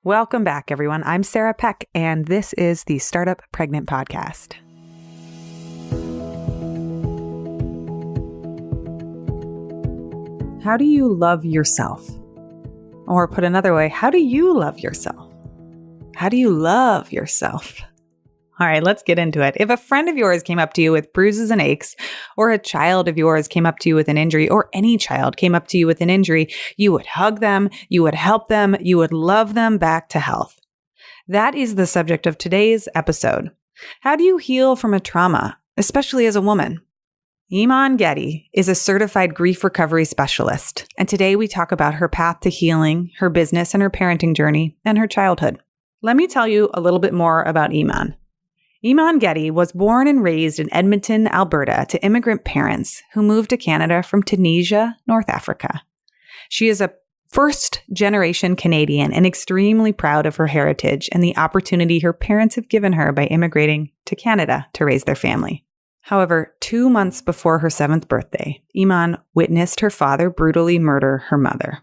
Welcome back, everyone. I'm Sarah Peck, and this is the Startup Pregnant Podcast. How do you love yourself? Or put another way, how do you love yourself? How do you love yourself? All right, let's get into it. If a friend of yours came up to you with bruises and aches, or a child of yours came up to you with an injury, or any child came up to you with an injury, you would hug them, you would help them, you would love them back to health. That is the subject of today's episode. How do you heal from a trauma, especially as a woman? Iman Gatti is a certified grief recovery specialist, and today we talk about her path to healing, her business and her parenting journey, and her childhood. Let me tell you a little bit more about Iman. Iman Gatti was born and raised in Edmonton, Alberta, to immigrant parents who moved to Canada from Tunisia, North Africa. She is a first-generation Canadian and extremely proud of her heritage and the opportunity her parents have given her by immigrating to Canada to raise their family. However, 2 months before her 7th birthday, Iman witnessed her father brutally murder her mother.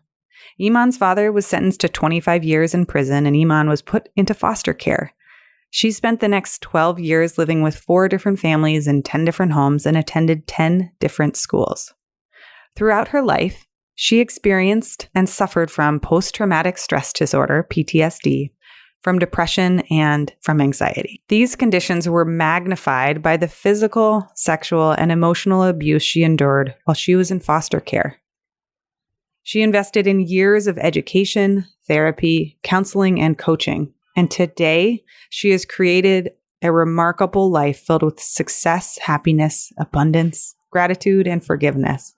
Iman's father was sentenced to 25 years in prison, and Iman was put into foster care. She spent the next 12 years living with 4 different families in 10 different homes and attended 10 different schools. Throughout her life, she experienced and suffered from post-traumatic stress disorder, PTSD, from depression, and from anxiety. These conditions were magnified by the physical, sexual, and emotional abuse she endured while she was in foster care. She invested in years of education, therapy, counseling, and coaching. And today, she has created a remarkable life filled with success, happiness, abundance, gratitude, and forgiveness.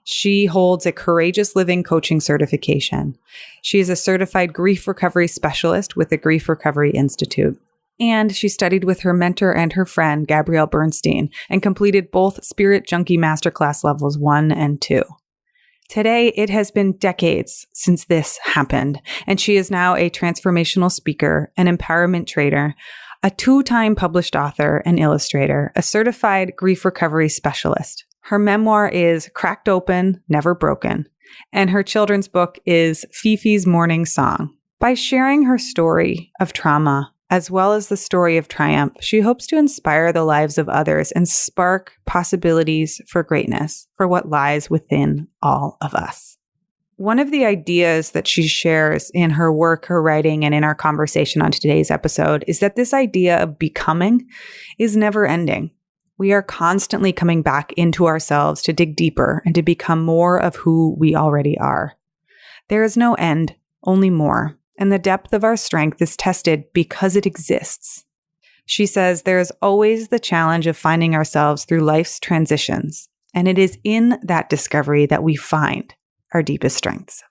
She holds a Courageous Living coaching certification. She is a certified grief recovery specialist with the Grief Recovery Institute. And she studied with her mentor and her friend, Gabrielle Bernstein, and completed both Spirit Junkie Masterclass levels 1 and 2. Today, it has been decades since this happened, and she is now a transformational speaker, an empowerment trainer, a 2-time published author and illustrator, a certified grief recovery specialist. Her memoir is Cracked Open, Never Broken, and her children's book is Fifi's Morning Song. By sharing her story of trauma, as well as the story of triumph, she hopes to inspire the lives of others and spark possibilities for greatness, for what lies within all of us. One of the ideas that she shares in her work, her writing, and in our conversation on today's episode is that this idea of becoming is never ending. We are constantly coming back into ourselves to dig deeper and to become more of who we already are. There is no end, only more. And the depth of our strength is tested because it exists. She says there is always the challenge of finding ourselves through life's transitions, and it is in that discovery that we find our deepest strengths.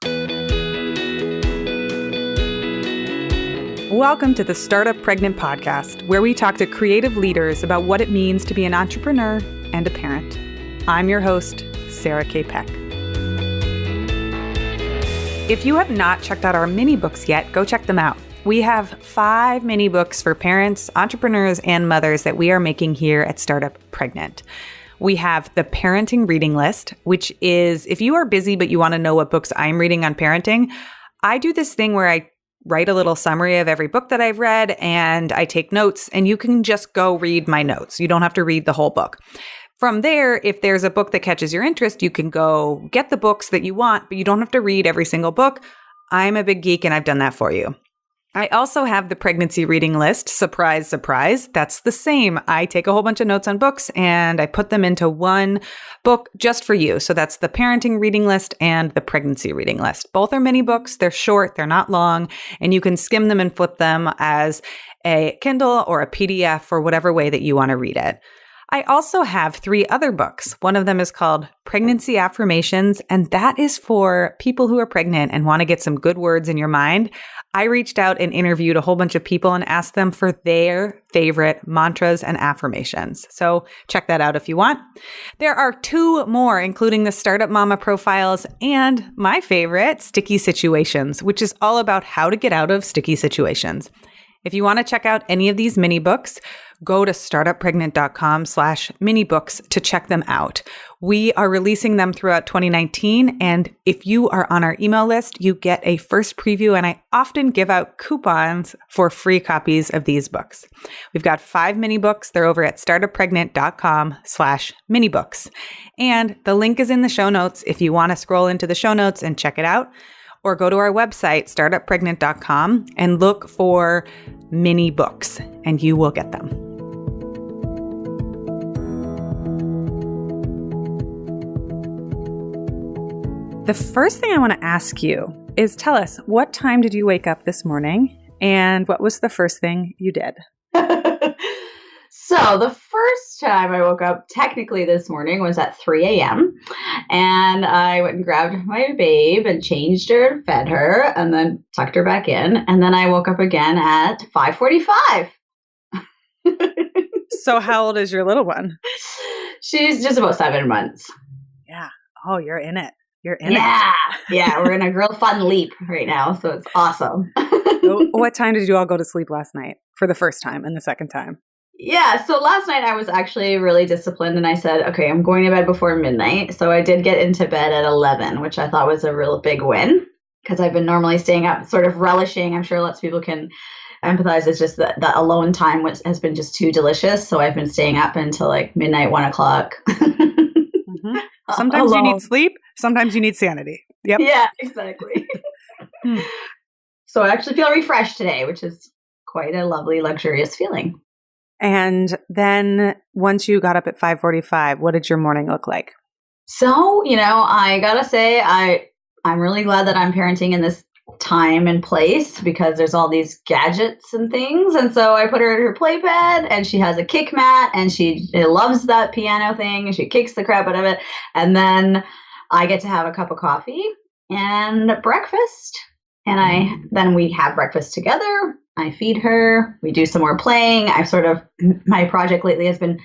Welcome to the Startup Pregnant Podcast, where we talk to creative leaders about what it means to be an entrepreneur and a parent. I'm your host, Sarah K. Peck. If you have not checked out our mini books yet, go check them out. We have 5 mini books for parents, entrepreneurs, and mothers that we are making here at Startup Pregnant. We have the parenting reading list, which is if you are busy but you want to know what books I'm reading on parenting, I do this thing where I write a little summary of every book that I've read and I take notes, and you can just go read my notes. You don't have to read the whole book. From there, if there's a book that catches your interest, you can go get the books that you want, but you don't have to read every single book. I'm a big geek and I've done that for you. I also have the pregnancy reading list. Surprise, surprise. That's the same. I take a whole bunch of notes on books and I put them into one book just for you. So that's the parenting reading list and the pregnancy reading list. Both are mini books. They're short. They're not long. And you can skim them and flip them as a Kindle or a PDF or whatever way that you want to read it. I also have 3 other books. One of them is called Pregnancy Affirmations, and that is for people who are pregnant and want to get some good words in your mind. I reached out and interviewed a whole bunch of people and asked them for their favorite mantras and affirmations. So check that out if you want. There are 2 more, including the Startup Mama Profiles and my favorite, Sticky Situations, which is all about how to get out of sticky situations. If you want to check out any of these mini books, go to startuppregnant.com/minibooks to check them out. We are releasing them throughout 2019. And if you are on our email list, you get a first preview. And I often give out coupons for free copies of these books. We've got 5 mini books. They're over at startuppregnant.com/minibooks. And the link is in the show notes if you want to scroll into the show notes and check it out. Or go to our website, startuppregnant.com, and look for mini books, and you will get them. The first thing I want to ask you is tell us, what time did you wake up this morning, and what was the first thing you did? So the first time I woke up technically this morning was at 3 a.m. And I went and grabbed my babe and changed her and fed her and then tucked her back in. And then I woke up again at 5:45. So how old is your little one? She's just about 7 months. Yeah. Oh, you're in it. You're in it. Yeah. We're in a real fun leap right now. So it's awesome. What time did you all go to sleep last night for the first time and the second time? Yeah, so last night I was actually really disciplined and I said, okay, I'm going to bed before midnight. So I did get into bed at 11, which I thought was a real big win because I've been normally staying up sort of relishing. I'm sure lots of people can empathize. It's just that the alone time has been just too delicious. So I've been staying up until like midnight, 1 o'clock. Mm-hmm. Sometimes you need sleep. Sometimes you need sanity. Yep. Yeah, exactly. So I actually feel refreshed today, which is quite a lovely, luxurious feeling. And then once you got up at 5:45, what did your morning look like? So, I gotta say, I'm really glad that I'm parenting in this time and place because there's all these gadgets and things. And so I put her in her play bed and she has a kick mat and she loves that piano thing and she kicks the crap out of it. And then I get to have a cup of coffee and breakfast. And then we have breakfast together. I feed her. We do some more playing. My project lately has been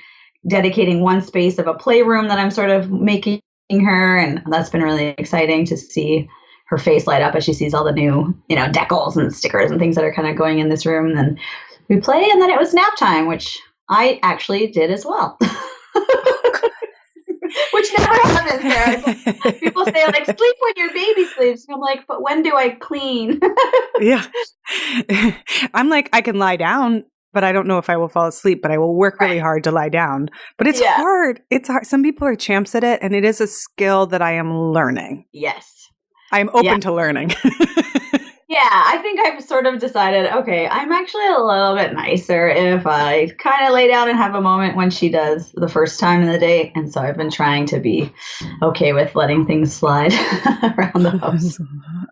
dedicating one space of a playroom that I'm sort of making her. And that's been really exciting to see her face light up as she sees all the new, decals and stickers and things that are kind of going in this room. And then we play. And then it was nap time, which I actually did as well. Which never happens there. People say, sleep when your baby sleeps. And I'm like, but when do I clean? Yeah. I'm like, I can lie down, but I don't know if I will fall asleep, but I will work really hard to lie down. But it's hard. It's hard. Some people are champs at it, and it is a skill that I am learning. Yes. I'm open to learning. Yeah, I think I've sort of decided, okay, I'm actually a little bit nicer if I kind of lay down and have a moment when she does the first time in the day. And so I've been trying to be okay with letting things slide around the house.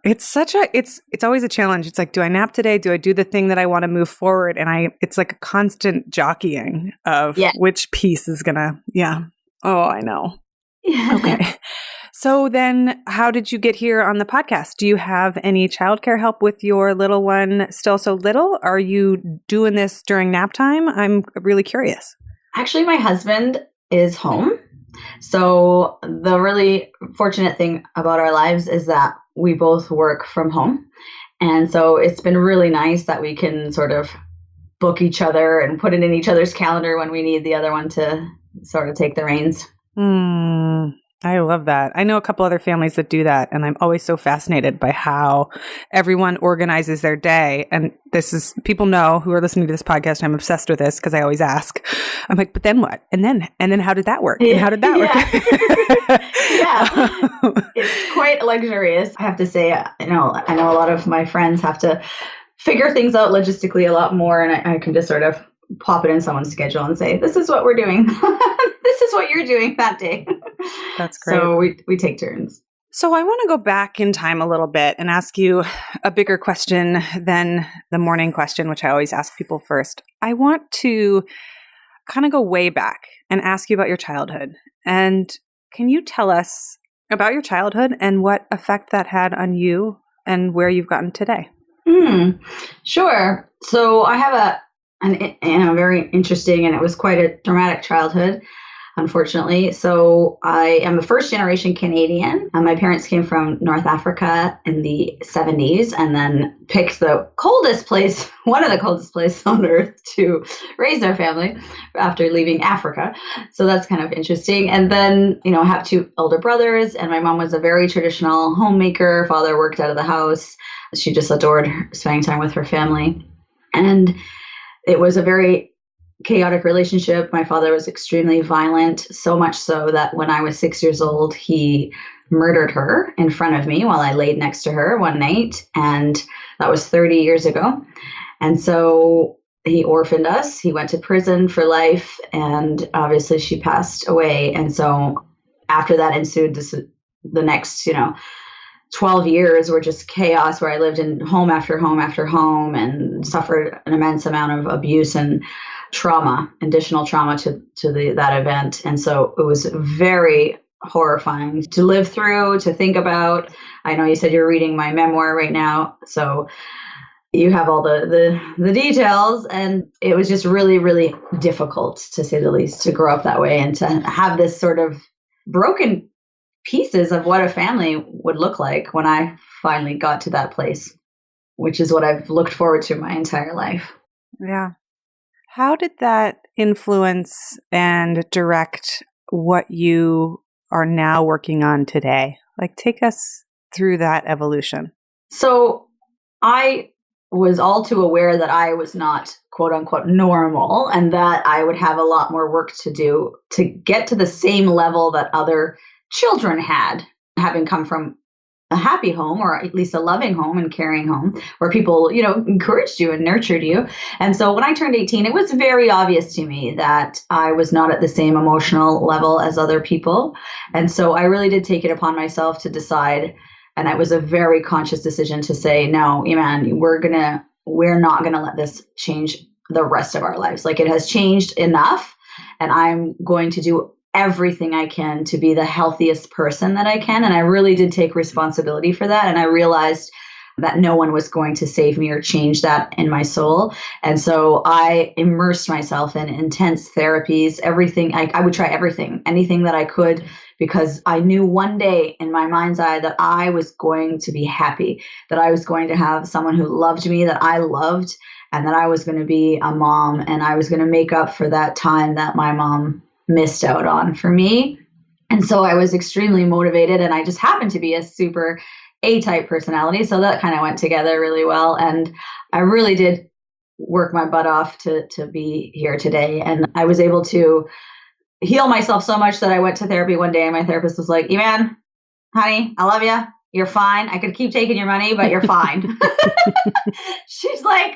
It's always a challenge. It's like, do I nap today? Do I do the thing that I want to move forward? And it's like a constant jockeying of which piece is gonna, Oh, I know. Yeah. Okay. So then how did you get here on the podcast? Do you have any childcare help with your little one still so little? Are you doing this during nap time? I'm really curious. Actually, my husband is home. So the really fortunate thing about our lives is that we both work from home. And so it's been really nice that we can sort of book each other and put it in each other's calendar when we need the other one to sort of take the reins. I love that. I know a couple other families that do that, and I'm always so fascinated by how everyone organizes their day. And people know who are listening to this podcast, I'm obsessed with this because I always ask. I'm like, but then what? And then how did that work? And how did that work? It's quite luxurious. I have to say, I know a lot of my friends have to figure things out logistically a lot more, and I can just sort of pop it in someone's schedule and say, this is what we're doing. This is what you're doing that day. That's great. So we take turns. So I want to go back in time a little bit and ask you a bigger question than the morning question, which I always ask people first. I want to kind of go way back and ask you about your childhood. And can you tell us about your childhood and what effect that had on you and where you've gotten today? Sure. So I have a very interesting, and it was quite a dramatic childhood. unfortunately. So I am a first generation Canadian. My parents came from North Africa in the 70s and then picked the coldest place, one of the coldest places on earth to raise their family after leaving Africa. So that's kind of interesting. And then, I have two older brothers, and my mom was a very traditional homemaker. Father worked out of the house. She just adored spending time with her family. And it was a very chaotic relationship. My father was extremely violent, so much so that when I was 6 years old, he murdered her in front of me while I laid next to her one night. And that was 30 years ago. And so he orphaned us. He went to prison for life. And obviously she passed away. And so after that ensued the next, 12 years were just chaos, where I lived in home after home after home and suffered an immense amount of abuse and trauma, additional trauma to that event. And so it was very horrifying to live through, to think about. I know you said you're reading my memoir right now, so you have all the details, and it was just really, really difficult, to say the least, to grow up that way and to have this sort of broken pieces of what a family would look like when I finally got to that place, which is what I've looked forward to my entire life. Yeah. How did that influence and direct what you are now working on today? Like, take us through that evolution. So I was all too aware that I was not, quote unquote, normal, and that I would have a lot more work to do to get to the same level that other children had, having come from a happy home, or at least a loving home and caring home, where people, encouraged you and nurtured you. And so when I turned 18, it was very obvious to me that I was not at the same emotional level as other people. And so I really did take it upon myself to decide, and it was a very conscious decision to say, no, Iman, we're not gonna let this change the rest of our lives. Like, it has changed enough, and I'm going to do everything I can to be the healthiest person that I can. And I really did take responsibility for that. And I realized that no one was going to save me or change that in my soul. And so I immersed myself in intense therapies, everything. I would try everything, anything that I could, because I knew one day in my mind's eye that I was going to be happy, that I was going to have someone who loved me, that I loved, and that I was going to be a mom, and I was going to make up for that time that my mom missed out on for me. And so I was extremely motivated, and I just happened to be a super A-type personality. So that kind of went together really well. And I really did work my butt off to be here today. And I was able to heal myself so much that I went to therapy one day, and my therapist was like, Iman, honey, I love you. You're fine. I could keep taking your money, but you're fine. She's like,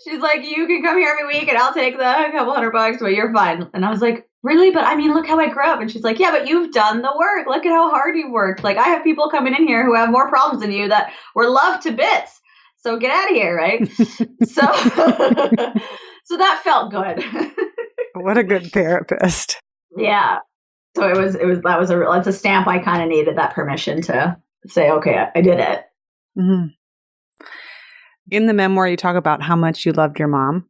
you can come here every week and I'll take the couple $100, but you're fine. And I was like, really? But I mean, look how I grew up. And she's like, yeah, but you've done the work. Look at how hard you've worked. Like, I have people coming in here who have more problems than you that were loved to bits. So get out of here, right? So so that felt good. What a good therapist. Yeah. So that's a stamp I kind of needed, that permission to say, okay, I did it. Mm-hmm. In the memoir, you talk about how much you loved your mom,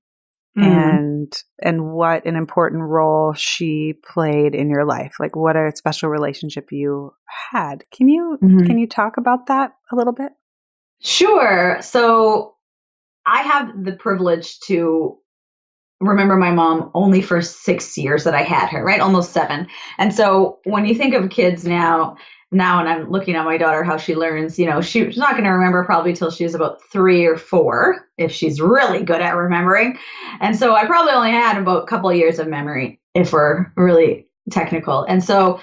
and what an important role she played in your life. Like, what a special relationship you had. Can you talk about that a little bit? Sure. So I have the privilege to remember my mom only for 6 years that I had her, right? Almost 7. And so when you think of kids now, and I'm looking at my daughter, how she learns, she's not going to remember probably till she's about 3 or 4, if she's really good at remembering. And so I probably only had about a couple of years of memory, if we're really technical. And so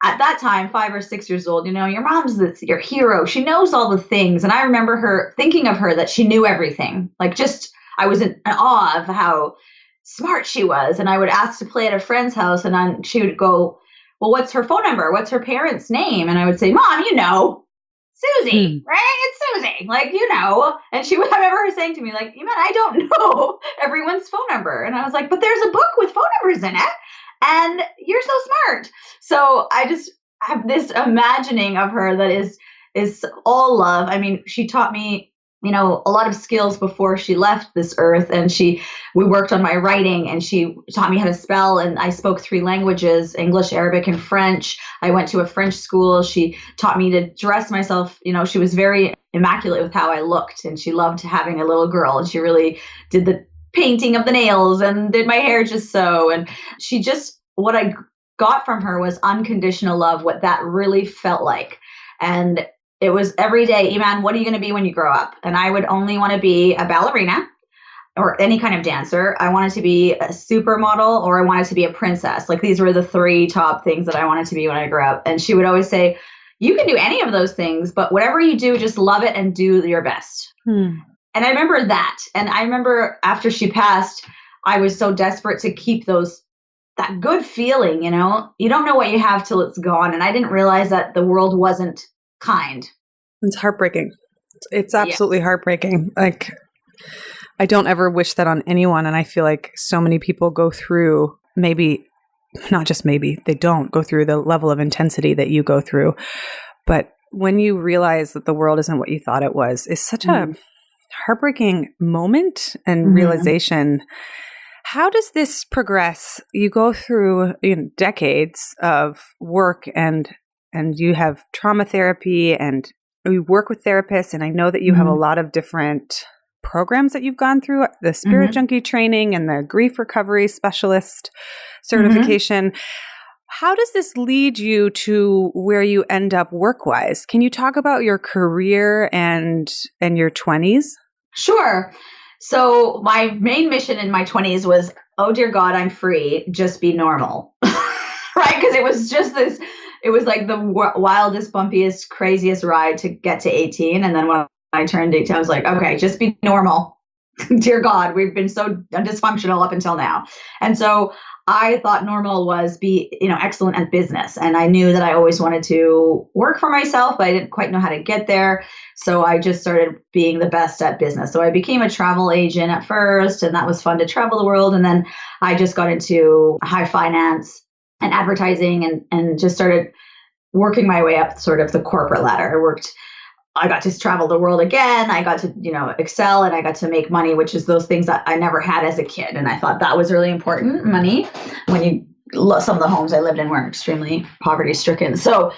at that time, 5 or 6 years old, your mom's your hero. She knows all the things. And I remember her thinking of her that she knew everything. Like, just, I was in awe of how smart she was. And I would ask to play at a friend's house, and then she would go, well, what's her phone number? What's her parents' name? And I would say, Mom, Susie, right? It's Susie, like, And I remember her saying to me, like, Iman, I don't know everyone's phone number. And I was like, but there's a book with phone numbers in it, and you're so smart. So I just have this imagining of her that is all love. I mean, she taught me a lot of skills before she left this earth. And we worked on my writing, and she taught me how to spell. And I spoke 3 languages, English, Arabic, and French. I went to a French school. She taught me to dress myself. She was very immaculate with how I looked, and she loved having a little girl. And she really did the painting of the nails and did my hair just so. And what I got from her was unconditional love, what that really felt like. And it was every day, Iman, what are you going to be when you grow up? And I would only want to be a ballerina or any kind of dancer. I wanted to be a supermodel, or I wanted to be a princess. Like, these were the 3 top things that I wanted to be when I grew up. And she would always say, you can do any of those things, but whatever you do, just love it and do your best. And I remember that. And I remember after she passed, I was so desperate to keep that good feeling, you don't know what you have till it's gone. And I didn't realize that the world wasn't kind. It's heartbreaking. It's absolutely heartbreaking. Like, I don't ever wish that on anyone. And I feel like so many people go through, maybe, not just maybe, they don't go through the level of intensity that you go through. But when you realize that the world isn't what you thought it was, is such a heartbreaking moment and realization. How does this progress? You go through decades of work, and you have trauma therapy, and you work with therapists. And I know that you have a lot of different programs that you've gone through, the spirit junkie training and the grief recovery specialist certification. How does this lead you to where you end up work-wise? Can you talk about your career and your 20s? Sure. So my main mission in my 20s was, oh dear God, I'm free. Just be normal. Right? Because it was just this, it was like the wildest, bumpiest, craziest ride to get to 18. And then when I turned 18, I was like, okay, just be normal. Dear God, we've been so dysfunctional up until now. And so I thought normal was be, excellent at business. And I knew that I always wanted to work for myself, but I didn't quite know how to get there. So I just started being the best at business. So I became a travel agent at first, and that was fun to travel the world. And then I just got into high finance and advertising, and just started working my way up sort of the corporate ladder. I got to travel the world again. I got to, excel, and I got to make money, which is those things that I never had as a kid. And I thought that was really important, money. Some of the homes I lived in were extremely poverty stricken. So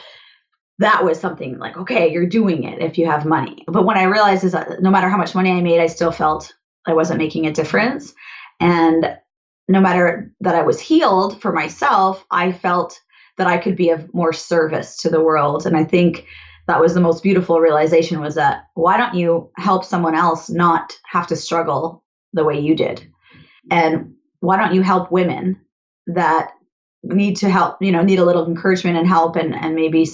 that was something like, okay, you're doing it if you have money. But what I realized is that no matter how much money I made, I still felt I wasn't making a difference. And no matter that I was healed for myself, I felt that I could be of more service to the world. And I think that was the most beautiful realization, was that why don't you help someone else not have to struggle the way you did? And why don't you help women that need to help, need a little encouragement and help, and maybe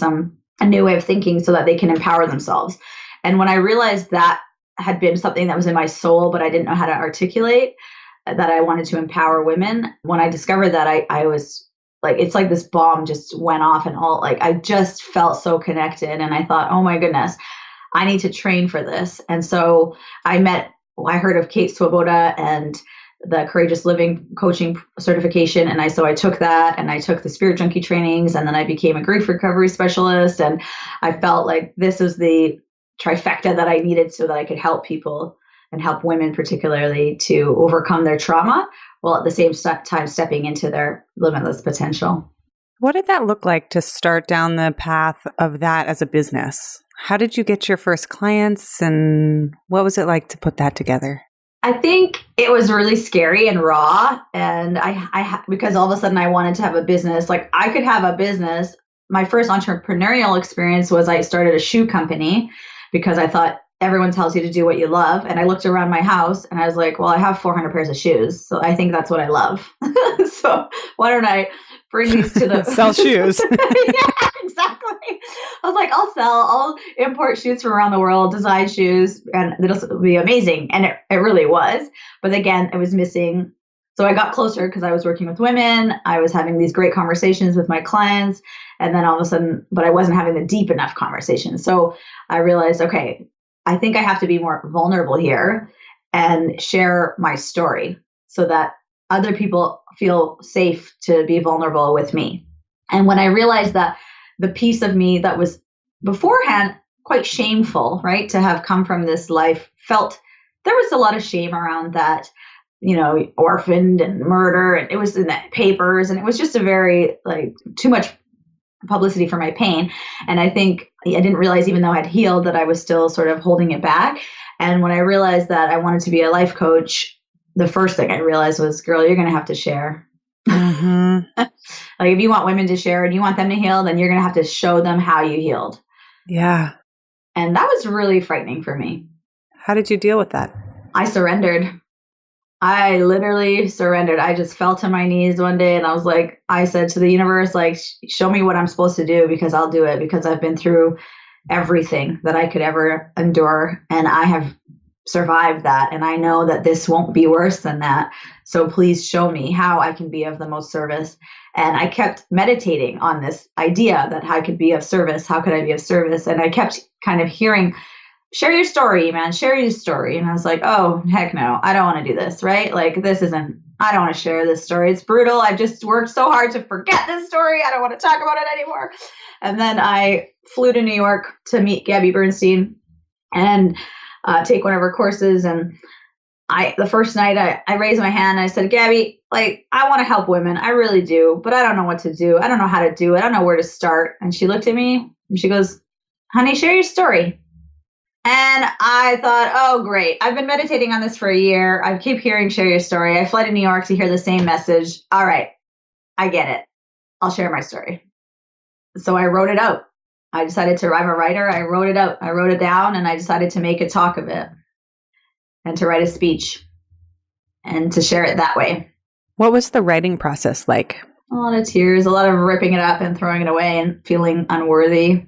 a new way of thinking so that they can empower themselves. And when I realized that had been something that was in my soul, but I didn't know how to articulate, that I wanted to empower women, when I discovered that, I was like, it's like this bomb just went off, and I just felt so connected. And I thought, oh my goodness, I need to train for this. And so I heard of Kate Swoboda and the Courageous Living coaching certification. And so I took that, and I took the spirit junkie trainings, and then I became a grief recovery specialist. And I felt like this is the trifecta that I needed so that I could help people, and help women particularly, to overcome their trauma, while at the same time stepping into their limitless potential. What did that look like to start down the path of that as a business? How did you get your first clients, and what was it like to put that together? I think it was really scary and raw. And because all of a sudden I wanted to have a business. Like, I could have a business. My first entrepreneurial experience was I started a shoe company because I thought everyone tells you to do what you love. And I looked around my house and I was like, well, I have 400 pairs of shoes. So I think that's what I love. So why don't I bring these to the sell shoes? Yeah, exactly. I was like, I'll import shoes from around the world, design shoes, and it'll be amazing. And it really was. But again, it was missing. So I got closer because I was working with women. I was having these great conversations with my clients. And then all of a sudden, but I wasn't having the deep enough conversations. So I realized, okay, I think I have to be more vulnerable here and share my story so that other people feel safe to be vulnerable with me. And when I realized that the piece of me that was beforehand quite shameful, right, to have come from this life felt there was a lot of shame around that, orphaned and murder, and it was in the papers, and it was just a very too much publicity for my pain. And I think I didn't realize, even though I'd healed, that I was still sort of holding it back. And when I realized that I wanted to be a life coach, the first thing I realized was, girl, you're going to have to share. Mm-hmm. If you want women to share and you want them to heal, then you're going to have to show them how you healed. Yeah. And that was really frightening for me. How did you deal with that? I surrendered. I literally surrendered. I just fell to my knees one day and I said to the universe, show me what I'm supposed to do, because I'll do it, because I've been through everything that I could ever endure, and I have survived that. And I know that this won't be worse than that. So please show me how I can be of the most service. And I kept meditating on this idea that I could be of service. How could I be of service? And I kept kind of hearing, share your story, man, share your story. And I was like, oh, heck no, I don't want to do this, right? I don't want to share this story. It's brutal. I've just worked so hard to forget this story. I don't want to talk about it anymore. And then I flew to New York to meet Gabby Bernstein and take one of her courses. And the first night I raised my hand and I said, Gabby, I want to help women. I really do, but I don't know what to do. I don't know how to do it. I don't know where to start. And she looked at me and she goes, honey, share your story. And I thought, oh, great. I've been meditating on this for a year. I keep hearing share your story. I fly to New York to hear the same message. All right, I get it. I'll share my story. So I wrote it out. I'm a writer. I wrote it out. I wrote it down, and I decided to make a talk of it and to write a speech and to share it that way. What was the writing process like? A lot of tears, a lot of ripping it up and throwing it away and feeling unworthy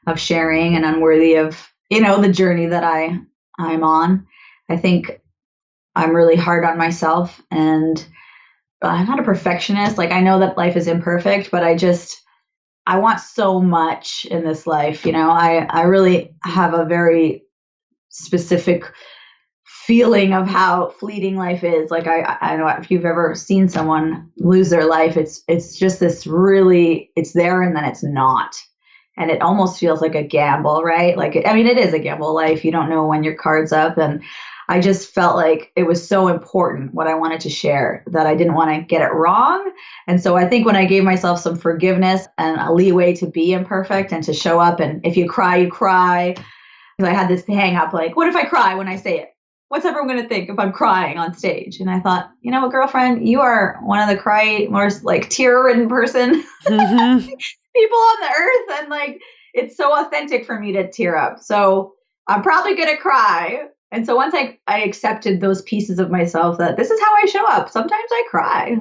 of sharing and unworthy of the journey that I'm on. I think I'm really hard on myself, and I'm not a perfectionist. I know that life is imperfect, but I want so much in this life. I really have a very specific feeling of how fleeting life is. I know if you've ever seen someone lose their life, it's just this really, it's there and then it's not. And it almost feels like a gamble, right? It is a gamble. Life, you don't know when your card's up. And I just felt like it was so important what I wanted to share that I didn't want to get it wrong. And so I think when I gave myself some forgiveness and a leeway to be imperfect and to show up, and if you cry, you cry. Because I had this hang up, what if I cry when I say it? What's everyone going to think if I'm crying on stage? And I thought, you know what, girlfriend, you are one of the most tear-ridden person. Mm-hmm. People on the earth, and it's so authentic for me to tear up. So I'm probably gonna cry. And so once I accepted those pieces of myself, that this is how I show up. Sometimes I cry.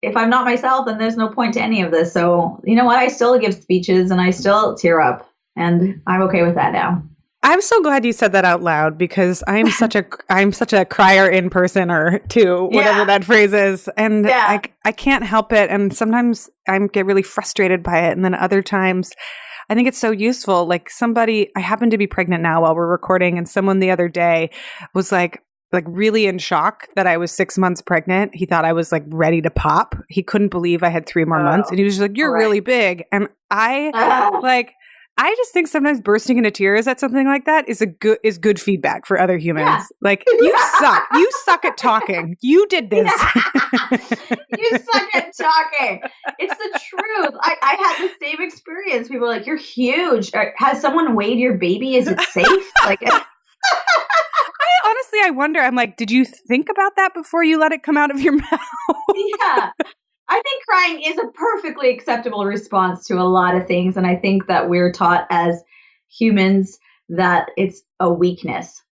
If I'm not myself, then there's no point to any of this. So you know what? I still give speeches and I still tear up, and I'm okay with that now. I'm so glad you said that out loud, because I'm such a crier in person, or two, whatever that phrase is. And I can't help it. And sometimes I get really frustrated by it. And then other times I think it's so useful. I happen to be pregnant now while we're recording, and someone the other day was really in shock that I was 6 months pregnant. He thought I was ready to pop. He couldn't believe I had 3 more months. And he was just you're really big. And I just think sometimes bursting into tears at something like that is good feedback for other humans. Yeah. You suck. You suck at talking. You did this. You suck at talking. It's the truth. I had the same experience. People are you're huge. Has someone weighed your baby? Is it safe? I wonder, I'm did you think about that before you let it come out of your mouth? Yeah. I think crying is a perfectly acceptable response to a lot of things. And I think that we're taught as humans that it's a weakness.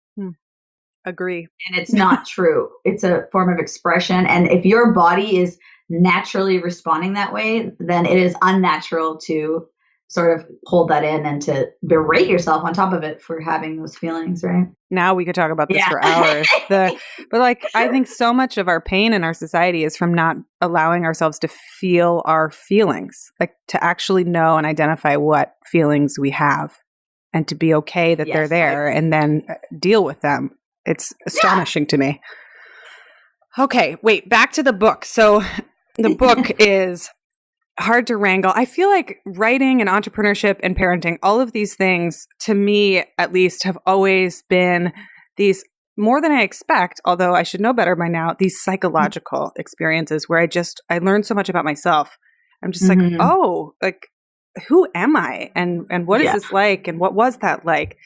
Agree. And it's not true. It's a form of expression. And if your body is naturally responding that way, then it is unnatural to sort of hold that in and to berate yourself on top of it for having those feelings, right? Now we could talk about this for hours. But I think so much of our pain in our society is from not allowing ourselves to feel our feelings, to actually know and identify what feelings we have, and to be okay that they're there and then deal with them. It's astonishing to me. Okay, wait, back to the book. So the book is hard to wrangle. I feel like writing and entrepreneurship and parenting, all of these things, to me at least, have always been these, more than I expect, although I should know better by now, these psychological experiences where I learned so much about myself. I'm just like, oh, like, who am I? And what is this like? And what was that like?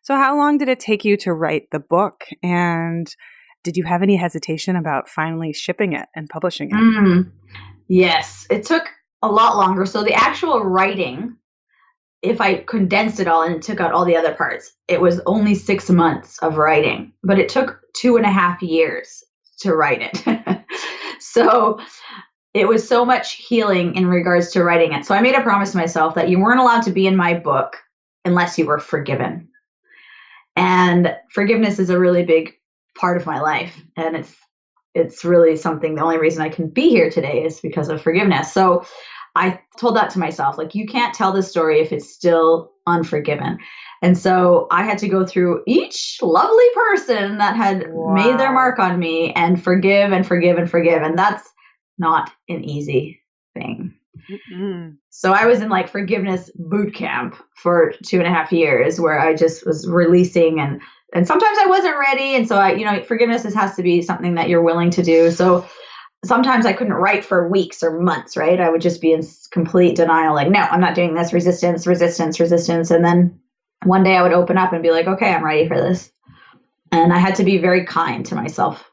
So how long did it take you to write the book? And did you have any hesitation about finally shipping it and publishing it? Yes, it took a lot longer. So the actual writing, if I condensed it all and took out all the other parts, it was only 6 months of writing, but it took 2.5 years to write it. So it was so much healing in regards to writing it. So I made a promise to myself that you weren't allowed to be in my book unless you were forgiven. And forgiveness is a really big part of my life. And it's really something, the only reason I can be here today is because of forgiveness. So I told that to myself, like, you can't tell this story if it's still unforgiven. And so I had to go through each lovely person that had made their mark on me and forgive and forgive and forgive. And that's not an easy thing. So I was in like forgiveness boot camp for 2.5 years where I just was releasing and sometimes I wasn't ready. And so forgiveness has to be something that you're willing to do. So sometimes I couldn't write for weeks or months, right? I would just be in complete denial, like, no, I'm not doing this, resistance. And then one day I would open up and be like, okay, I'm ready for this. And I had to be very kind to myself.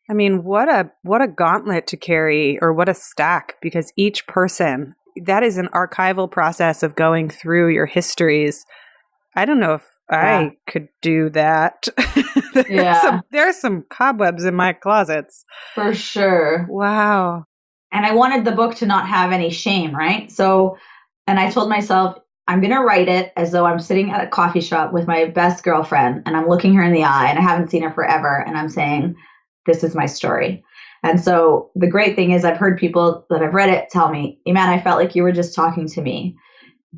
I mean, what a gauntlet to carry, or what a stack, because each person, that is an archival process of going through your histories. I don't know if I could do that. There's some cobwebs in my closets. For sure. Wow. And I wanted the book to not have any shame, right? So, and I told myself, I'm going to write it as though I'm sitting at a coffee shop with my best girlfriend and I'm looking her in the eye and I haven't seen her forever. And I'm saying, this is my story. And so the great thing is I've heard people that have read it tell me, Iman, I felt like you were just talking to me.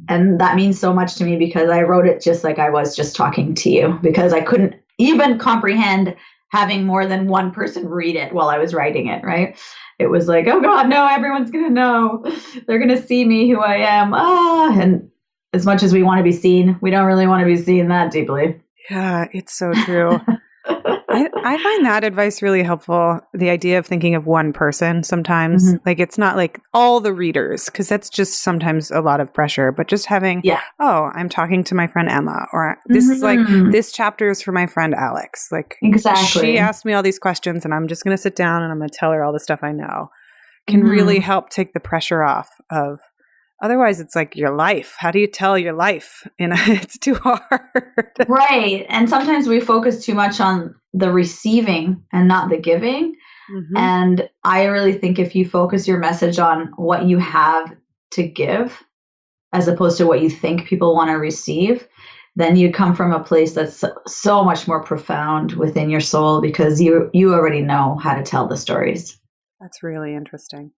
And that means so much to me because I wrote it just like I was just talking to you, because I couldn't even comprehend having more than one person read it while I was writing it, right? It was like, oh God, no, everyone's going to know. They're going to see me who I am. And as much as we want to be seen, we don't really want to be seen that deeply. Yeah, it's so true. I find that advice really helpful. The idea of thinking of one person sometimes, like it's not like all the readers, because that's just sometimes a lot of pressure, but just having, oh, I'm talking to my friend Emma, or this is like, this chapter is for my friend Alex. Like, exactly. She asked me all these questions and I'm just going to sit down and I'm going to tell her all the stuff I know. Can really help take the pressure off of, otherwise it's like your life. How do you tell your life? It's too hard. Right. And sometimes we focus too much on the receiving and not the giving. And I really think if you focus your message on what you have to give, as opposed to what you think people want to receive, then you come from a place that's so much more profound within your soul, because you already know how to tell the stories. That's really interesting.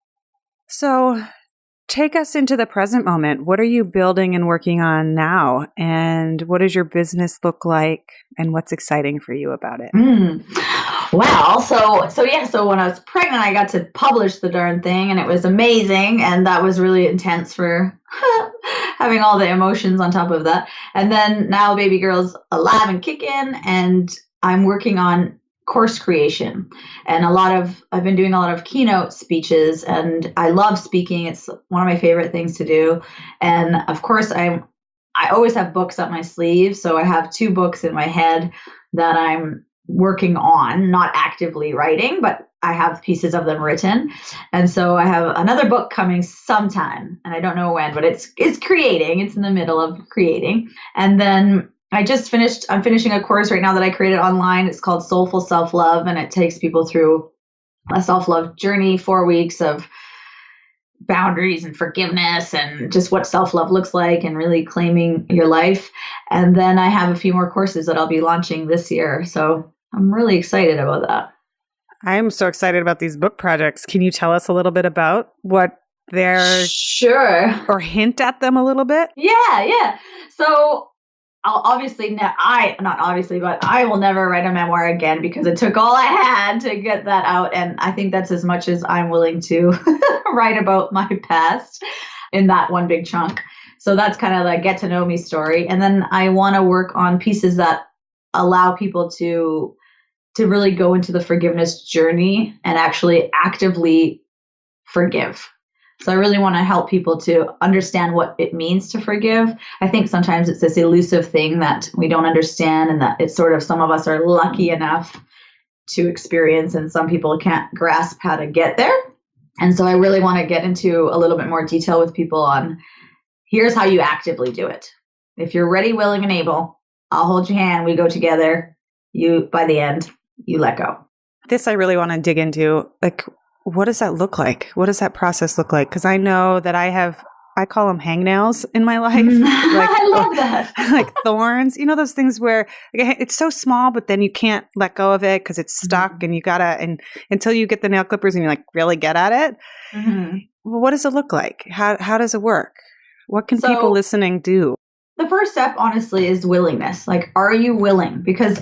So take us into the present moment. What are you building and working on now? And what does your business look like? And what's exciting for you about it? Well, so when I was pregnant, I got to publish the darn thing and it was amazing. And that was really intense for having all the emotions on top of that. And then now baby girl's alive and kicking, and I'm working on course creation. And I've been doing a lot of keynote speeches, and I love speaking. It's one of my favorite things to do. And of course, I always have books up my sleeve. So I have 2 books in my head that I'm working on, not actively writing, but I have pieces of them written. And so I have another book coming sometime, and I don't know when, but it's creating. It's in the middle of creating. And then I'm finishing a course right now that I created online. It's called Soulful Self-Love, and it takes people through a self-love journey, 4 weeks of boundaries and forgiveness and just what self-love looks like and really claiming your life. And then I have a few more courses that I'll be launching this year. So I'm really excited about that. I'm so excited about these book projects. Can you tell us a little bit about what they're... Sure. Or hint at them a little bit? Yeah. So I will never write a memoir again, because it took all I had to get that out. And I think that's as much as I'm willing to write about my past in that one big chunk. So that's kind of like get to know me story. And then I want to work on pieces that allow people to really go into the forgiveness journey and actually actively forgive. So I really want to help people to understand what it means to forgive. I think sometimes it's this elusive thing that we don't understand, and that it's sort of, some of us are lucky enough to experience, and some people can't grasp how to get there. And so I really want to get into a little bit more detail with people on, here's how you actively do it. If you're ready, willing, and able, I'll hold your hand. We go together. You, by the end, you let go. This I really want to dig into. Like, what does that look like? What does that process look like? Because I know that I call them hangnails in my life. Like, I love that. Like thorns. You know, those things where it's so small, but then you can't let go of it because it's stuck, and you gotta, and until you get the nail clippers and you like really get at it. Mm-hmm. Well, what does it look like? How does it work? What can people listening do? The first step, honestly, is willingness. Like, are you willing? Because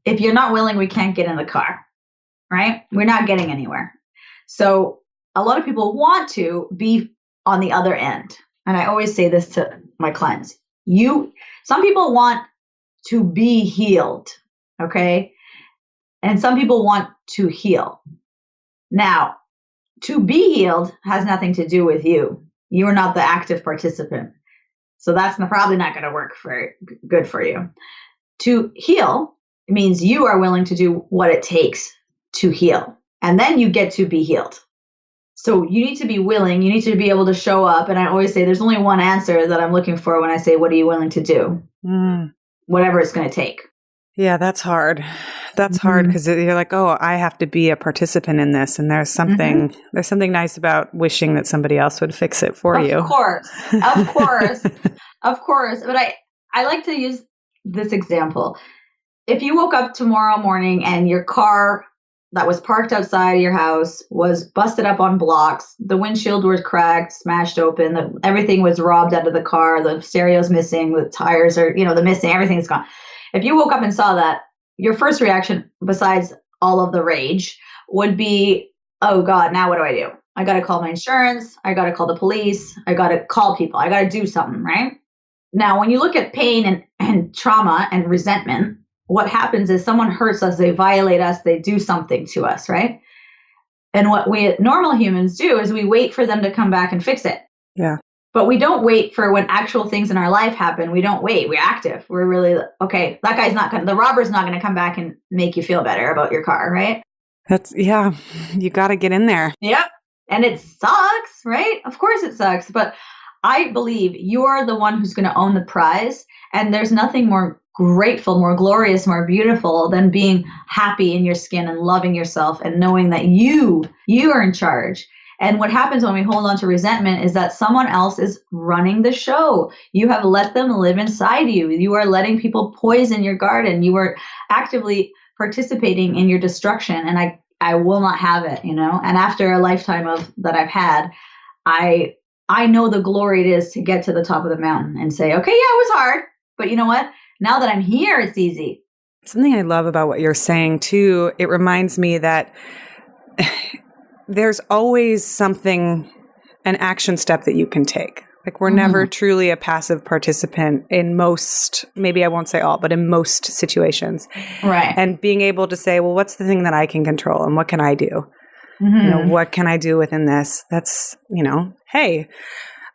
if you're not willing, we can't get in the car, right? We're not getting anywhere. So a lot of people want to be on the other end. And I always say this to my clients. Some people want to be healed, okay? And some people want to heal. Now, to be healed has nothing to do with you. You are not the active participant. So that's probably not going to work good for you. To heal means you are willing to do what it takes to heal. And then you get to be healed. So you need to be willing. You need to be able to show up. And I always say there's only one answer that I'm looking for when I say, what are you willing to do? Whatever it's going to take. Yeah, that's hard. That's hard because you're like, oh, I have to be a participant in this. And there's something nice about wishing that somebody else would fix it for you. Of course. Of course. But I like to use this example. If you woke up tomorrow morning and your car that was parked outside of your house was busted up on blocks, the windshield was cracked, smashed open, everything was robbed out of the car, the stereo's missing, the tires are, the missing, everything's gone. If you woke up and saw that, your first reaction, besides all of the rage, would be, oh God, now what do I do? I got to call my insurance. I got to call the police. I got to call people. I got to do something, right? Now, when you look at pain and trauma and resentment, what happens is someone hurts us, they violate us, they do something to us, right? And what we normal humans do is we wait for them to come back and fix it. Yeah. But we don't wait for when actual things in our life happen. We don't wait. We're active. We're really, okay, that guy's not going to, the robber's not going to come back and make you feel better about your car, right? You got to get in there. Yep. And it sucks, right? Of course it sucks. But I believe you're the one who's going to own the prize. And there's nothing more grateful, more glorious, more beautiful than being happy in your skin and loving yourself and knowing that you are in charge. And what happens when we hold on to resentment is that someone else is running the show. You have let them live inside you. You are letting people poison your garden. You are actively participating in your destruction. And I will not have it, And after a lifetime of that I've had, I know the glory it is to get to the top of the mountain and say, okay, yeah, it was hard, but you know what? Now that I'm here, it's easy. Something I love about what you're saying too, it reminds me that there's always an action step that you can take. Like we're never truly a passive participant in most, maybe I won't say all, but in most situations. Right. And being able to say, well, what's the thing that I can control and what can I do? What can I do within this? That's, hey,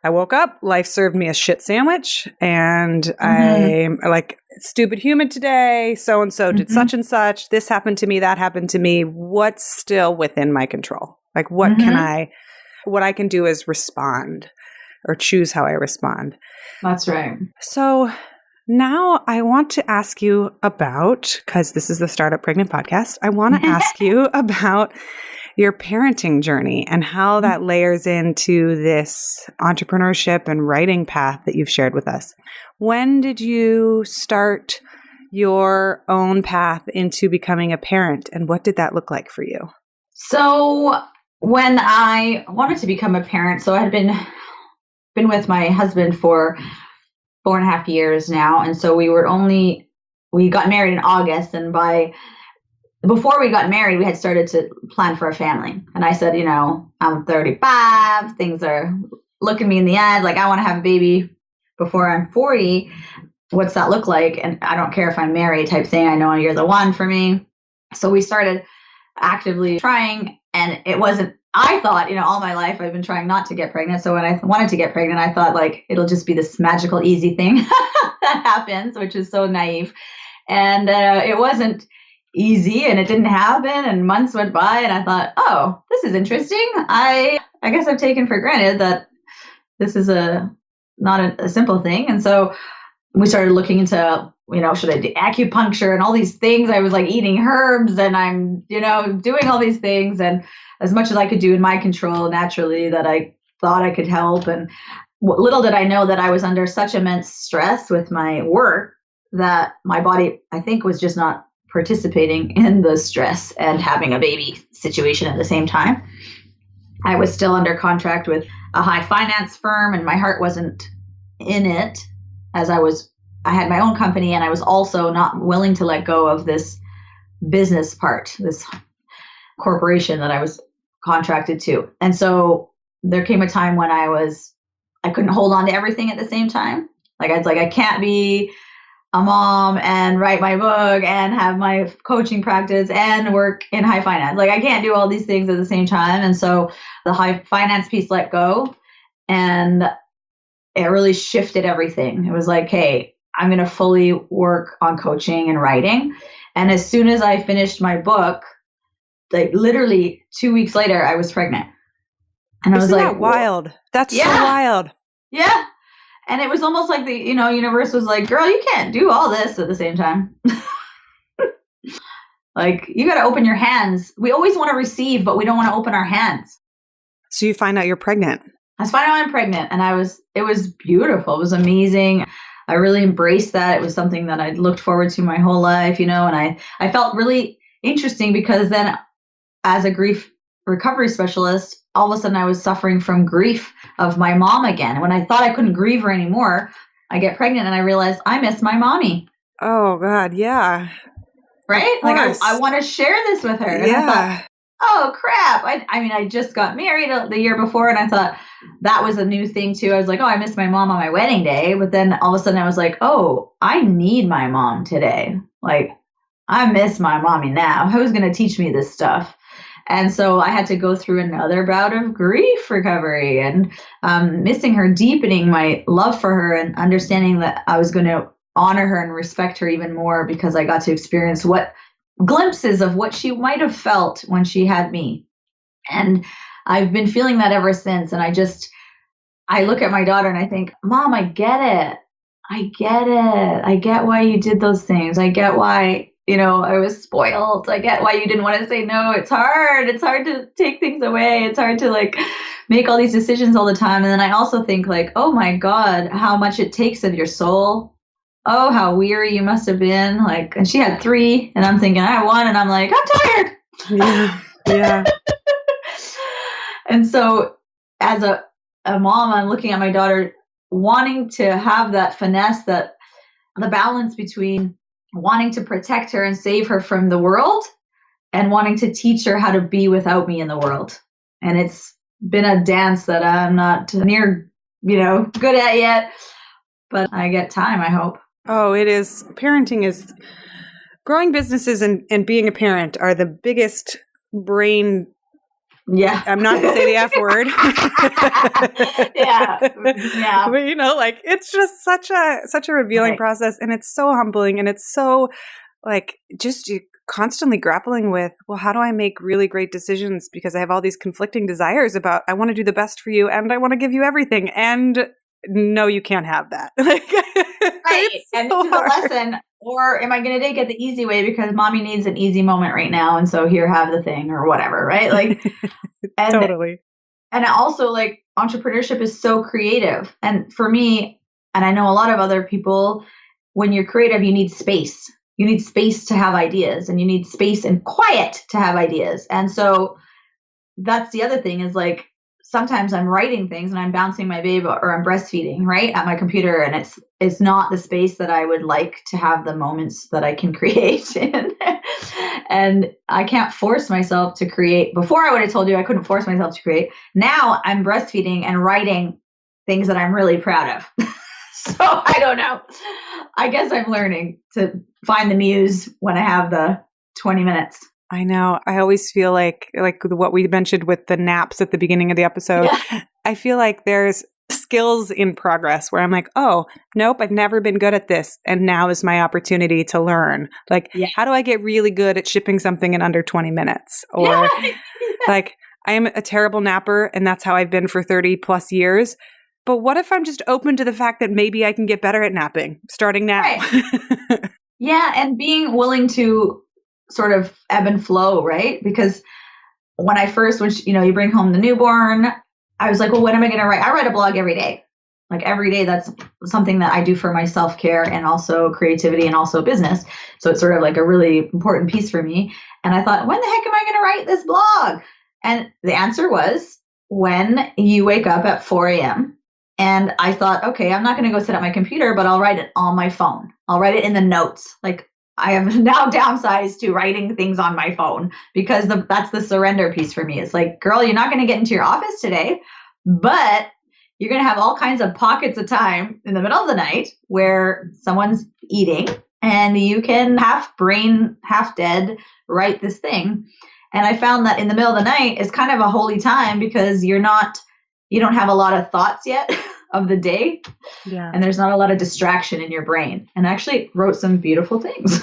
I woke up, life served me a shit sandwich, and I'm like, stupid human today, so-and-so did such and such, this happened to me, that happened to me. What's still within my control? Like, what I can do is respond or choose how I respond. That's right. So now I want to ask you about, because this is the Startup Pregnant podcast, I want to ask you about your parenting journey and how that layers into this entrepreneurship and writing path that you've shared with us. When did you start your own path into becoming a parent, and what did that look like for you? So when I wanted to become a parent, so I had been with my husband for 4.5 years now. And so we got married in August, and before we got married, we had started to plan for a family. And I said, I'm 35, things are looking me in the eye, like I want to have a baby before I'm 40. what's that look like? And I don't care if I'm married type thing. I know you're the one for me. So we started actively trying, and it wasn't, I thought, all my life I've been trying not to get pregnant. So when I wanted to get pregnant, I thought like, it'll just be this magical, easy thing that happens, which is so naive. And it wasn't easy, and it didn't happen, and months went by, and I thought, oh, this is interesting. I guess I've taken for granted that this is not a simple thing. And so we started looking into, should I do acupuncture and all these things? I was like eating herbs, and I'm, doing all these things, and as much as I could do in my control naturally that I thought I could help. And little did I know that I was under such immense stress with my work that my body, I think, was just not participating in the stress and having a baby situation at the same time. I was still under contract with a high finance firm, and my heart wasn't in it, as I had my own company, and I was also not willing to let go of this business part, this corporation that I was contracted to. And so there came a time when I couldn't hold on to everything at the same time. I can't be a mom and write my book and have my coaching practice and work in high finance. I can't do all these things at the same time. And so the high finance piece let go, and it really shifted everything. It was like, hey, I'm going to fully work on coaching and writing. And as soon as I finished my book, literally 2 weeks later, I was pregnant. And I was like, that wild? That's so wild. Yeah. And it was almost like the, universe was like, girl, you can't do all this at the same time. You got to open your hands. We always want to receive, but we don't want to open our hands. So you find out you're pregnant. I find out I'm pregnant, and it was beautiful. It was amazing. I really embraced that. It was something that I'd looked forward to my whole life, and I felt really interesting because then as a grief recovery specialist, all of a sudden I was suffering from grief of my mom again. When I thought I couldn't grieve her anymore, I get pregnant and I realized I miss my mommy. Oh God. Yeah. Right? I want to share this with her. Yeah. And I thought, oh crap. I just got married the year before, and I thought that was a new thing too. I was like, oh, I missed my mom on my wedding day. But then all of a sudden I was like, oh, I need my mom today. I miss my mommy now. Who's going to teach me this stuff? And so I had to go through another bout of grief recovery and missing her, deepening my love for her, and understanding that I was going to honor her and respect her even more because I got to experience glimpses of what she might have felt when she had me. And I've been feeling that ever since. And I look at my daughter and I think, Mom, I get it. I get it. I get why you did those things. I get why, I was spoiled. I get why you didn't want to say no. It's hard. It's hard to take things away. It's hard to make all these decisions all the time. And then I also think oh my God, how much it takes of your soul. Oh, how weary you must have been. And she had 3 and I'm thinking I have 1 and I'm like, I'm tired. Yeah. Yeah. And so as a mom, I'm looking at my daughter wanting to have that finesse, that the balance between wanting to protect her and save her from the world and wanting to teach her how to be without me in the world. And it's been a dance that I'm not near, good at yet, but I get time, I hope. Oh, it is. Parenting is growing businesses and being a parent are the biggest brain. Yeah. I'm not going to say the F word. Yeah. Yeah. But, it's just such a revealing process, and it's so humbling, and it's so just you constantly grappling with, well, how do I make really great decisions? Because I have all these conflicting desires about, I want to do the best for you and I want to give you everything. And no, you can't have that. Right. And this is a lesson. Or am I going to take it the easy way because mommy needs an easy moment right now? And so here, have the thing or whatever. Right. And, totally. And also entrepreneurship is so creative. And for me, and I know a lot of other people, when you're creative, you need space. You need space to have ideas, and you need space and quiet to have ideas. And so that's the other thing is sometimes I'm writing things and I'm bouncing my babe or I'm breastfeeding, right, at my computer. And it's not the space that I would like to have the moments that I can create in. And I can't force myself to create. Before I would have told you I couldn't force myself to create. Now I'm breastfeeding and writing things that I'm really proud of. So I don't know. I guess I'm learning to find the muse when I have the 20 minutes. I know. I always feel like what we mentioned with the naps at the beginning of the episode. Yeah. I feel like there's skills in progress where I'm like, oh, nope, I've never been good at this. And now is my opportunity to learn. Like, how do I get really good at shipping something in under 20 minutes? Or like, I am a terrible napper and that's how I've been for 30 plus years. But what if I'm just open to the fact that maybe I can get better at napping starting now? Right. Yeah. And being willing to sort of ebb and flow, right? Because when I first, you bring home the newborn, I was like, well, when am I going to write? I write a blog every day. Like every day, that's something that I do for my self-care and also creativity and also business. So it's sort of like a really important piece for me. And I thought, when the heck am I going to write this blog? And the answer was when you wake up at 4 a.m. And I thought, okay, I'm not going to go sit at my computer, but I'll write it on my phone. I'll write it in the notes. Like I have now downsized to writing things on my phone because that's the surrender piece for me. It's like, girl, you're not going to get into your office today, but you're going to have all kinds of pockets of time in the middle of the night where someone's eating and you can half brain, half dead write this thing. And I found that in the middle of the night is kind of a holy time because you don't have a lot of thoughts yet of the day. Yeah. And there's not a lot of distraction in your brain. And I actually wrote some beautiful things.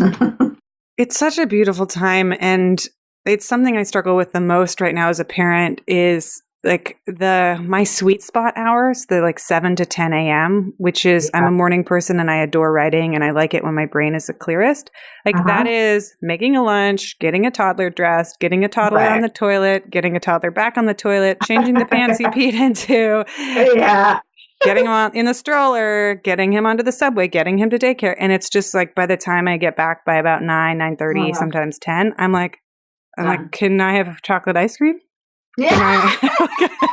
It's such a beautiful time. And it's something I struggle with the most right now as a parent is like my sweet spot hours, the like 7 to 10 a.m., which is I'm a morning person and I adore writing and I like it when my brain is the clearest. Like that is making a lunch, getting a toddler dressed, getting a toddler on the toilet, getting a toddler back on the toilet, changing the pants he peed into. Yeah. Getting him on in the stroller, getting him onto the subway, getting him to daycare. And it's just like by the time I get back by about 9:30, sometimes 10, I'm like, can I have chocolate ice cream? Yeah.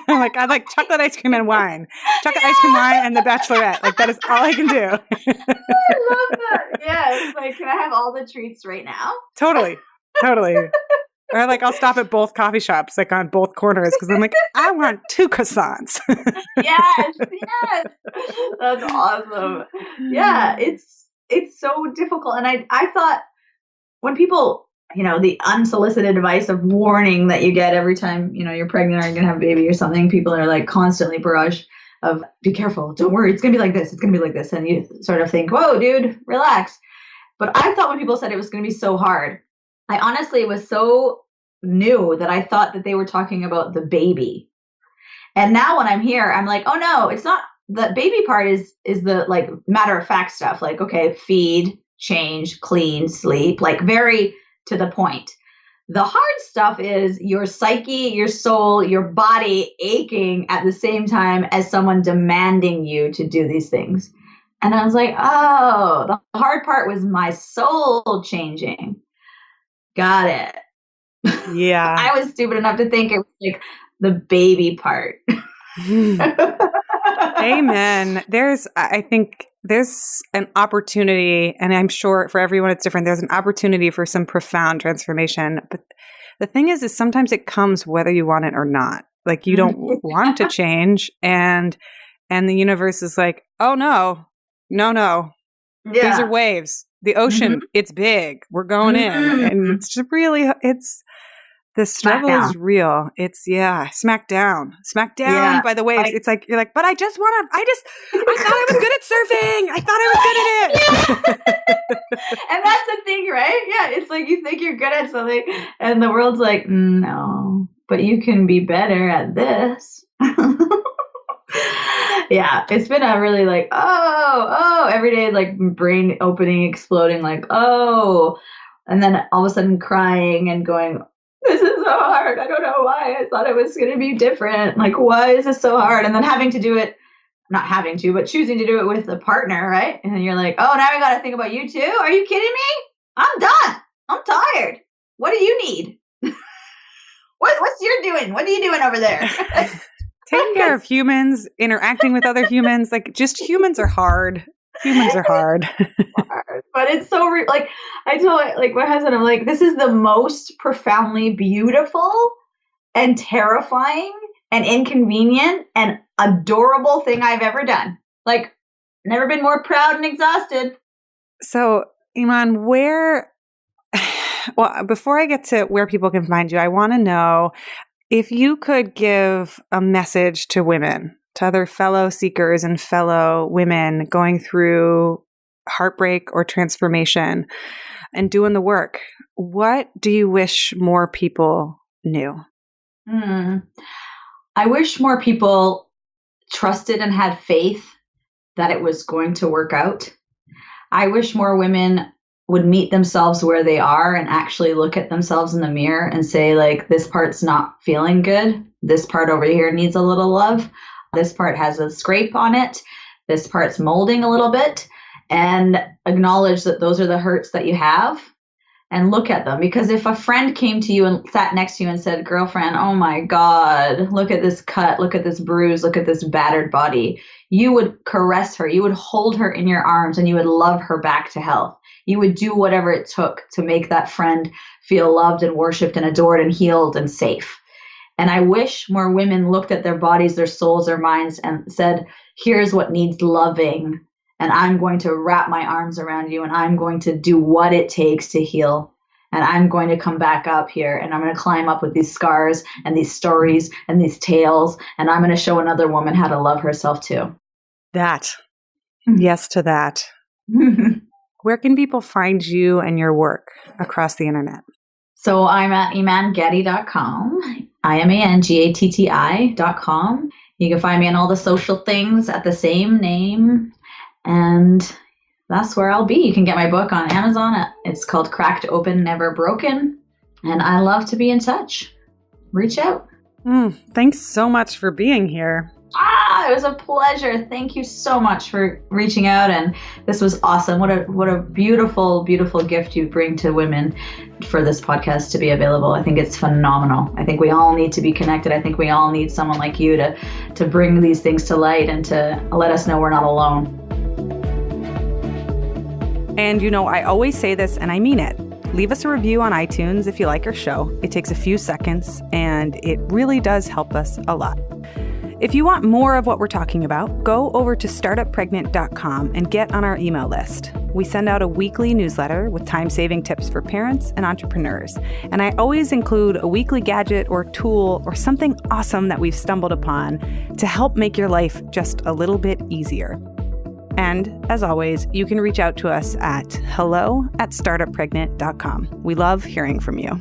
I'm like, I like chocolate ice cream and wine. Chocolate ice cream, wine, and The Bachelorette. Like that is all I can do. I love that. Yeah. It's like, can I have all the treats right now? Totally. Or like I'll stop at both coffee shops, like on both corners, because I'm like, I want 2 croissants. Yes. That's awesome. Yeah, it's so difficult. And I thought when people, the unsolicited advice of warning that you get every time, you're pregnant or you're going to have a baby or something, people are like constantly barrage of be careful, don't worry, it's going to be like this, it's going to be like this. And you sort of think, whoa, dude, relax. But I thought when people said it was going to be so hard, I honestly was so new that I thought that they were talking about the baby. And now when I'm here, I'm like, oh no, it's not. The baby part is the like matter of fact stuff. Like, okay, feed, change, clean, sleep, like very to the point. The hard stuff is your psyche, your soul, your body aching at the same time as someone demanding you to do these things. And I was like, oh, the hard part was my soul changing. Got it. Yeah. I was stupid enough to think it was like the baby part. Amen. I think there's an opportunity, and I'm sure for everyone it's different. There's an opportunity for some profound transformation. But the thing is sometimes it comes whether you want it or not. Like you don't want to change, and the universe is like, oh no. Yeah. These are waves. The ocean, it's big. We're going in. And it's just really, the struggle is real. It's, smack down by the waves. It's like, you're like, but I thought I was good at surfing. I thought I was good at it. And that's the thing, right? Yeah. It's like, you think you're good at something and the world's like, no, but you can be better at this. Yeah, it's been a really like, oh, every day, like brain opening, exploding, like, oh, and then all of a sudden crying and going, this is so hard. I don't know why. I thought it was going to be different. Like, why is this so hard? And then having to do it, not having to, but choosing to do it with a partner, right? And then you're like, oh, now I got to think about you too? Are you kidding me? I'm done. I'm tired. What do you need? What's you're doing? What are you doing over there? Taking care of humans, interacting with other humans, like just humans are hard. Humans are hard. But it's so, like, I told like my husband, I'm like, this is the most profoundly beautiful and terrifying and inconvenient and adorable thing I've ever done. Like, never been more proud and exhausted. So, Iman, before I get to where people can find you, I want to know if you could give a message to women, to other fellow seekers and fellow women going through heartbreak or transformation and doing the work. What do you wish more people knew? I wish more people trusted and had faith that it was going to work out. I wish more women would meet themselves where they are and actually look at themselves in the mirror and say, like, this part's not feeling good. This part over here needs a little love. This part has a scrape on it. This part's molding a little bit. And acknowledge that those are the hurts that you have and look at them. Because if a friend came to you and sat next to you and said, girlfriend, oh my God, look at this cut, look at this bruise, look at this battered body, you would caress her, you would hold her in your arms, and you would love her back to health. You would do whatever it took to make that friend feel loved and worshiped and adored and healed and safe. And I wish more women looked at their bodies, their souls, their minds, and said, here's what needs loving. And I'm going to wrap my arms around you, and I'm going to do what it takes to heal. And I'm going to come back up here, and I'm going to climb up with these scars and these stories and these tales. And I'm going to show another woman how to love herself too. That. Yes to that. Where can people find you and your work across the internet? So I'm at imangatti.com, imangatti.com. You can find me on all the social things at the same name. And that's where I'll be. You can get my book on Amazon. It's called Cracked Open, Never Broken. And I love to be in touch. Reach out. Thanks so much for being here. It was a pleasure. Thank you so much for reaching out. And this was awesome. What a beautiful, beautiful gift you bring to women for this podcast to be available. I think it's phenomenal. I think we all need to be connected. I think we all need someone like you to bring these things to light and to let us know we're not alone. And I always say this and I mean it. Leave us a review on iTunes if you like our show. It takes a few seconds and it really does help us a lot. If you want more of what we're talking about, go over to startuppregnant.com and get on our email list. We send out a weekly newsletter with time-saving tips for parents and entrepreneurs. And I always include a weekly gadget or tool or something awesome that we've stumbled upon to help make your life just a little bit easier. And as always, you can reach out to us at hello@startuppregnant.com. We love hearing from you.